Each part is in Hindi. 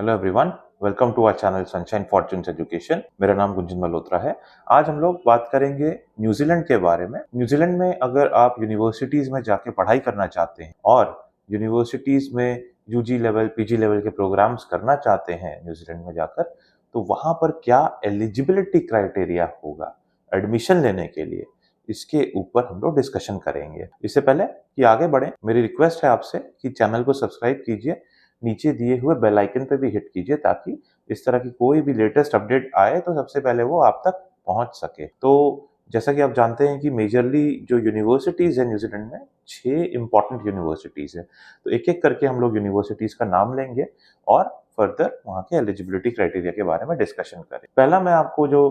Hello everyone, welcome to our channel sunshine fortunes education. मेरा नाम गुंजन मल्होत्रा है। आज हम लोग बात करेंगे न्यूजीलैंड के बारे में। न्यूजीलैंड में अगर आप यूनिवर्सिटीज में जाके पढ़ाई करना चाहते हैं और यूनिवर्सिटीज में यूजी लेवल पीजी लेवल के प्रोग्राम्स करना चाहते हैं न्यूजीलैंड में जाकर, तो वहां पर क्या एलिजिबिलिटी क्राइटेरिया होगा एडमिशन लेने के लिए, इसके ऊपर हम लोग डिस्कशन करेंगे। इससे पहले कि आगे बढ़े, मेरी रिक्वेस्ट है आपसे कि चैनल को सब्सक्राइब कीजिए, नीचे दिए हुए बेल आइकन पे भी हिट कीजिए ताकि इस तरह की कोई भी लेटेस्ट अपडेट आए तो सबसे पहले वो आप तक पहुंच सके। तो जैसा कि आप जानते हैं कि मेजरली जो यूनिवर्सिटीज है न्यूजीलैंड में 6 इंपॉर्टेंट यूनिवर्सिटीज है। तो एक एक करके हम लोग यूनिवर्सिटीज का नाम लेंगे और फर्दर वहाँ के एलिजिबिलिटी क्राइटेरिया के बारे में डिस्कशन करें। पहला मैं आपको जो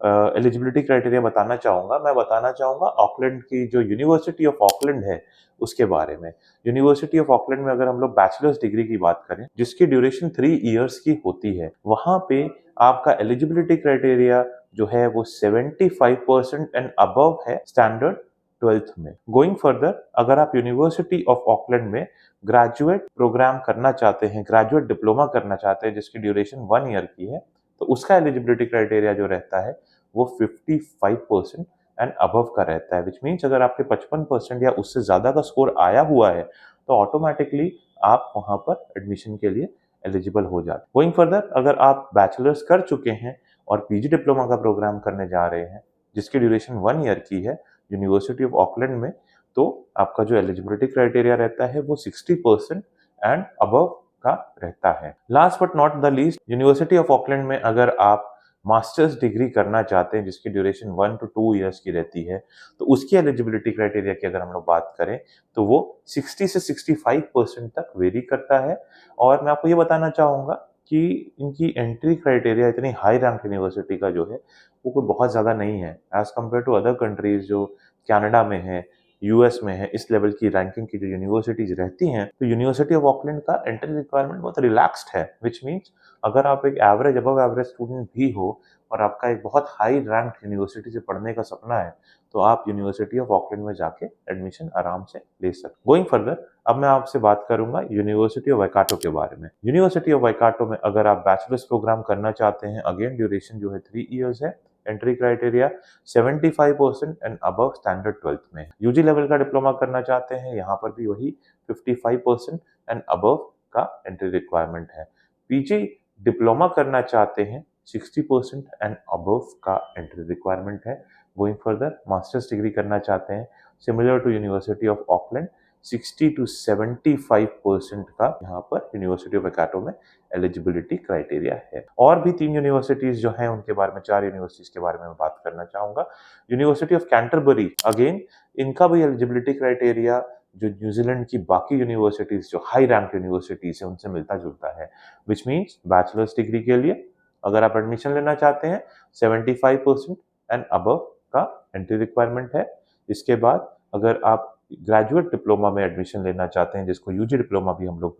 एलिजिबिलिटी क्राइटेरिया बताना चाहूंगा, मैं बताना चाहूंगा ऑकलैंड की जो यूनिवर्सिटी ऑफ ऑकलैंड है उसके बारे में। यूनिवर्सिटी ऑफ ऑकलैंड में अगर हम लोग बैचलर्स डिग्री की बात करें जिसकी ड्यूरेशन 3 इयर्स की होती है, वहां पे आपका एलिजिबिलिटी क्राइटेरिया जो है वो 75% एंड अबव है स्टैंडर्ड 12th में। गोइंग फर्दर, अगर आप यूनिवर्सिटी ऑफ ऑकलैंड में ग्रेजुएट प्रोग्राम करना चाहते हैं, ग्रेजुएट डिप्लोमा करना चाहते हैं जिसकी ड्यूरेशन 1 ईयर की है, तो उसका एलिजिबिलिटी क्राइटेरिया जो रहता है वो 55% एंड अबव का रहता है। विच मीन्स अगर आपके 55% या उससे ज्यादा का स्कोर आया हुआ है तो ऑटोमेटिकली आप वहां पर एडमिशन के लिए एलिजिबल हो जाते हैं। गोइंग फर्दर, अगर आप बैचलर्स कर चुके हैं और पीजी डिप्लोमा का प्रोग्राम करने जा रहे हैं जिसकी ड्यूरेशन 1 ईयर की है यूनिवर्सिटी ऑफ ऑकलैंड में, तो आपका जो एलिजिबिलिटी क्राइटेरिया रहता है वो 60% एंड अबव का रहता है। Last but not the least, university of Auckland में अगर आप मास्टर्स डिग्री करना चाहते हैं जिसकी ड्यूरेशन 1 to 2 ईयर्स की रहती है, तो उसकी एलिजिबिलिटी क्राइटेरिया की अगर हम लोग बात करें तो वो 60 से 65% तक वेरी करता है। और मैं आपको ये बताना चाहूंगा कि इनकी एंट्री क्राइटेरिया इतनी हाई रैंक यूनिवर्सिटी का जो है वो कोई बहुत ज़्यादा नहीं है as compare to other countries जो कनाडा में है, यूएस में है। इस लेवल की रैंकिंग की जो यूनिवर्सिटीज रहती हैं, तो यूनिवर्सिटी ऑफ ऑकलैंड का एंट्री रिक्वायरमेंट बहुत रिलैक्स्ड है। विच मीन्स अगर आप एक एवरेज अबव एवरेज स्टूडेंट भी हो और आपका एक बहुत हाई रैंक यूनिवर्सिटी से पढ़ने का सपना है, तो आप यूनिवर्सिटी ऑफ ऑकलैंड में जाके एडमिशन आराम से ले सकते। गोइंग फर्दर, अब मैं आपसे बात करूंगा यूनिवर्सिटी ऑफ वाइकाटो के बारे में। यूनिवर्सिटी ऑफ वाइकाटो में अगर आप बैचलर्स प्रोग्राम करना चाहते हैं, अगेन ड्यूरेशन जो है 3 इयर्स है। Entry criteria 75% and above standard 12th में। यूजी लेवल का डिप्लोमा करना चाहते हैं, यहाँ पर भी वही 55% एंड अबव का एंट्री रिक्वायरमेंट है। पीजी डिप्लोमा करना चाहते हैं, 60% एंड अबव का एंट्री रिक्वायरमेंट है। गोइंग फर्दर, मास्टर्स डिग्री करना चाहते हैं similar to university of Auckland, 60 to 75% का यहाँ पर यूनिवर्सिटी ऑफ वाइकाटो में एलिजिबिलिटी क्राइटेरिया है। और भी 3 यूनिवर्सिटीज जो हैं उनके बारे में, 4 यूनिवर्सिटीज के बारे में मैं बात करना चाहूंगा। यूनिवर्सिटी ऑफ कैंटरबरी, अगेन इनका भी एलिजिबिलिटी क्राइटेरिया जो न्यूजीलैंड की बाकी यूनिवर्सिटीज जो हाई रैंक यूनिवर्सिटीज है उनसे मिलता जुलता है। विच मीन्स बैचलर्स डिग्री के लिए अगर आप एडमिशन लेना चाहते हैं 75% एंड अबव का एंट्री रिक्वायरमेंट है। इसके बाद अगर आप ग्रेजुएट डिप्लोमा में एडमिशन लेना चाहते हैं, जिसको यूजी डिप्लोमा भी हम लोग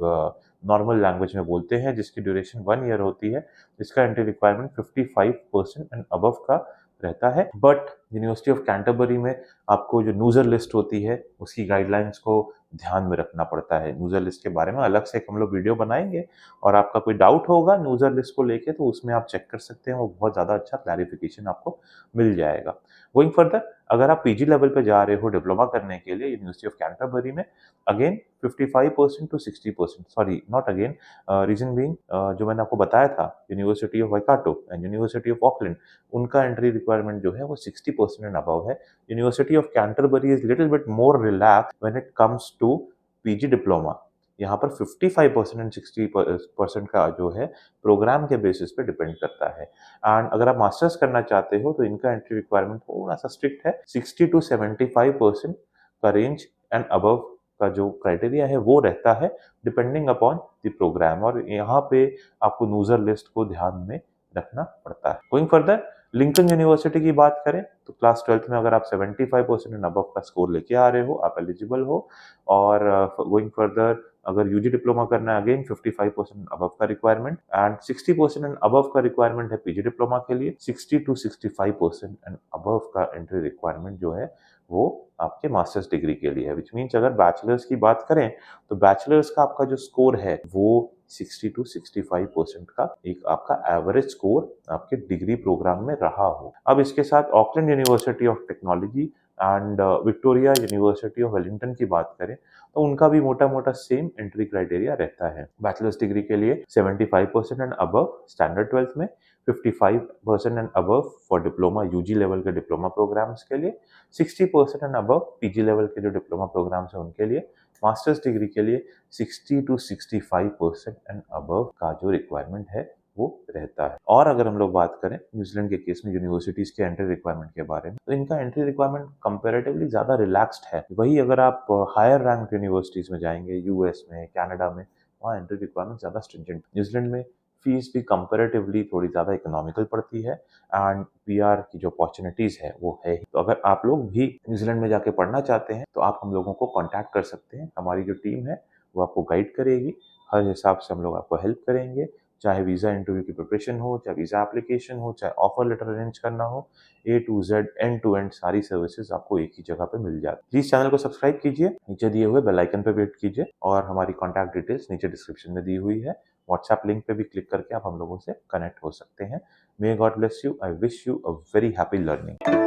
नॉर्मल लैंग्वेज में बोलते हैं, जिसकी ड्यूरेशन 1 ईयर होती है, इसका एंट्री रिक्वायरमेंट 55% एंड अबव का रहता है। बट यूनिवर्सिटी ऑफ कैंटरबरी में आपको जो यूजर लिस्ट होती है उसकी गाइडलाइंस को ध्यान में रखना पड़ता है। यूजर लिस्ट के बारे में अलग से एक हम लोग वीडियो बनाएंगे और आपका कोई डाउट होगा यूजर लिस्ट को लेके तो उसमें आप चेक कर सकते हैं, वो बहुत ज़्यादा अच्छा क्लैरिफिकेशन आपको मिल जाएगा। गोइंग फर्दर, अगर आप पीजी लेवल पे जा रहे हो डिप्लोमा करने के लिए यूनिवर्सिटी ऑफ कैंटरबरी में, again 55% to 60%, sorry not again, reason being जो मैंने आपको बताया था university of Waikato and university of Auckland, उनका एंट्री रिक्वायरमेंट जो है वो 60% एंड अबव है। University of Canterbury is little bit more relax when it comes to PG diploma. यहाँ पर 55% एंड 60% का जो है प्रोग्राम के बेसिस पे डिपेंड करता है। एंड अगर आप मास्टर्स करना चाहते हो तो इनका एंट्री रिक्वायरमेंट थोड़ा सा स्ट्रिक्ट है, 60 to 75% का रेंज एंड अबव का जो क्राइटेरिया है वो रहता है डिपेंडिंग अपॉन द प्रोग्राम, और यहाँ पे आपको यूजर लिस्ट को ध्यान में रखना पड़ता है। गोइंग फर्दर, लिंकन यूनिवर्सिटी की बात करें तो क्लास 12th में अगर आप 75% एंड अबव का स्कोर लेके आ रहे हो आप एलिजिबल हो। और गोइंग फर्दर, अगर यूजी डिप्लोमा करना है, अगेन 55% अबव का रिक्वायरमेंट एंड 60% एंड अबव का रिक्वायरमेंट है पीजी डिप्लोमा के लिए। 60 to 65% एंड अबव का एंट्री रिक्वायरमेंट जो है वो आपके मास्टर्स डिग्री के लिए है। विच मीन्स अगर बैचलर्स की बात करें तो बैचलर्स का आपका जो स्कोर है वो 60 to 65% का एक आपका एवरेज स्कोर आपके डिग्री प्रोग्राम में रहा हो। अब इसके साथ Auckland university of technology and Victoria university of Wellington की बात करें तो उनका भी मोटा-मोटा सेम एंट्री क्राइटेरिया रहता है। बैचलर्स डिग्री के लिए 75% एंड अबव स्टैंडर्ड 12th में, 55% and above for diploma UG level के डिप्लोमा प्रोग्राम्स के लिए, 60% एंड अबव पीजी लेवल के जो डिप्लोमा प्रोग्राम्स हैं उनके लिए, मास्टर्स डिग्री के लिए 60 टू 65% एंड अबव का जो रिक्वायरमेंट है वो रहता है। और अगर हम लोग बात करें न्यूजीलैंड के केस में यूनिवर्सिटीज के एंट्री रिक्वायरमेंट के बारे में, तो इनका एंट्री रिक्वायरमेंट कंपैरेटिवली ज्यादा रिलैक्स्ड है। वही अगर आप हायर रैंक यूनिवर्सिटीज में जाएंगे, यूएस में, कनाडा में, वहाँ एंट्री रिक्वायरमेंट ज्यादा स्ट्रिंजेंट। न्यूजीलैंड में फीस भी कंपैरेटिवली थोड़ी ज्यादा इकोनॉमिकल पड़ती है एंड पीआर की जो अपॉर्चुनिटीज है वो है ही। तो अगर आप लोग भी न्यूजीलैंड में जाके पढ़ना चाहते हैं तो आप हम लोगों को कांटेक्ट कर सकते हैं। हमारी जो टीम है वो आपको गाइड करेगी, हर हिसाब से हम लोग आपको हेल्प करेंगे। चाहे वीज़ा इंटरव्यू की प्रिपरेशन हो, चाहे वीज़ा एप्लीकेशन हो, चाहे ऑफर लेटर अरेंज करना हो, A to Z end to end सारी सर्विसेज आपको एक ही जगह पे मिल जाती है। प्लीज चैनल को सब्सक्राइब कीजिए, नीचे दिए हुए बेल आइकन पे क्लिक कीजिए और हमारी कॉन्टैक्ट डिटेल्स नीचे डिस्क्रिप्शन में दी हुई है। व्हाट्सएप लिंक पे भी क्लिक करके आप हम लोगों से कनेक्ट हो सकते हैं। May God bless you. I wish you a very happy learning.